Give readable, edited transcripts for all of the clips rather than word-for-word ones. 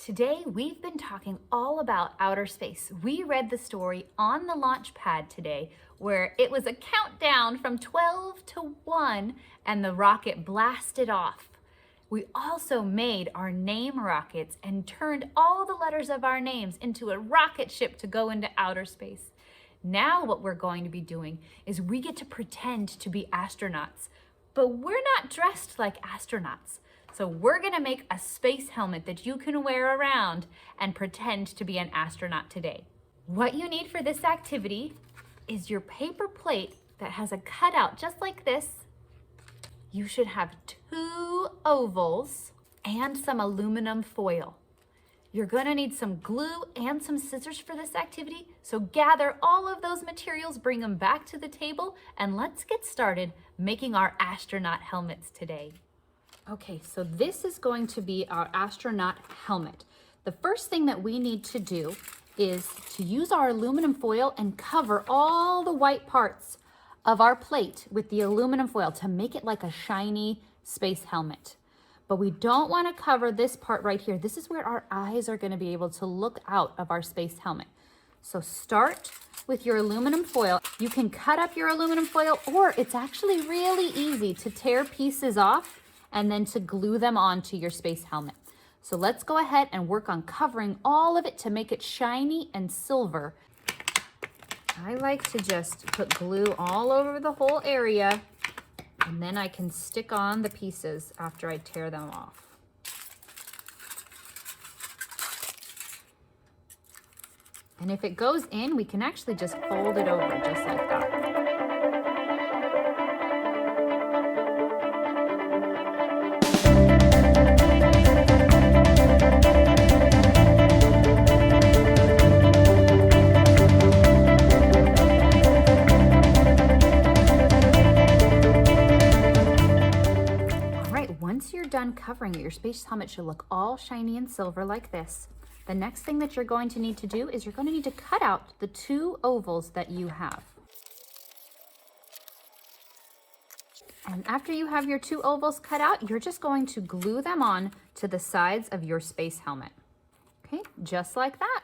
Today, we've been talking all about outer space. We read the story on the launch pad today where it was a countdown from 12 to 1 and the rocket blasted off. We also made our name rockets and turned all the letters of our names into a rocket ship to go into outer space. Now what we're going to be doing is we get to pretend to be astronauts, but we're not dressed like astronauts. So we're gonna make a space helmet that you can wear around and pretend to be an astronaut today. What you need for this activity is your paper plate that has a cutout just like this. You should have 2 ovals and some aluminum foil. You're gonna need some glue and some scissors for this activity, so gather all of those materials, bring them back to the table, and let's get started making our astronaut helmets today. Okay, so this is going to be our astronaut helmet. The first thing that we need to do is to use our aluminum foil and cover all the white parts of our plate with the aluminum foil to make it like a shiny space helmet. But we don't want to cover this part right here. This is where our eyes are going to be able to look out of our space helmet. So start with your aluminum foil. You can cut up your aluminum foil, or it's actually really easy to tear pieces off and then to glue them onto your space helmet. So let's go ahead and work on covering all of it to make it shiny and silver. I like to just put glue all over the whole area, and then I can stick on the pieces after I tear them off. And if it goes in, we can actually just fold it over just like that. Once you're done covering it, your space helmet should look all shiny and silver like this. The next thing that you're going to need to do is you're going to need to cut out the 2 ovals that you have. And after you have your 2 ovals cut out, you're just going to glue them on to the sides of your space helmet. Okay, just like that.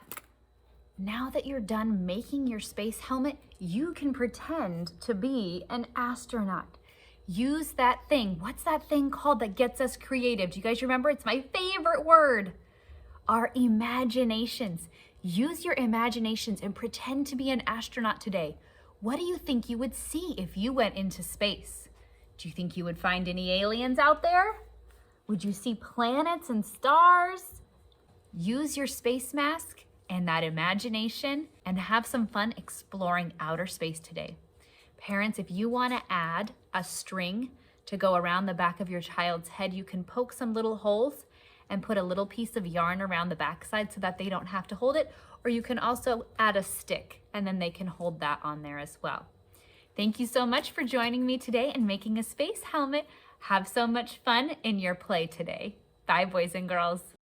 Now that you're done making your space helmet, you can pretend to be an astronaut. Use that thing. What's that thing called that gets us creative? Do you guys remember? It's my favorite word. Our imaginations. Use your imaginations and pretend to be an astronaut today. What do you think you would see if you went into space? Do you think you would find any aliens out there? Would you see planets and stars? Use your space mask and that imagination and have some fun exploring outer space today. Parents, if you want to add a string to go around the back of your child's head, you can poke some little holes and put a little piece of yarn around the backside so that they don't have to hold it, or you can also add a stick and then they can hold that on there as well. Thank you so much for joining me today and making a space helmet. Have so much fun in your play today. Bye, boys and girls.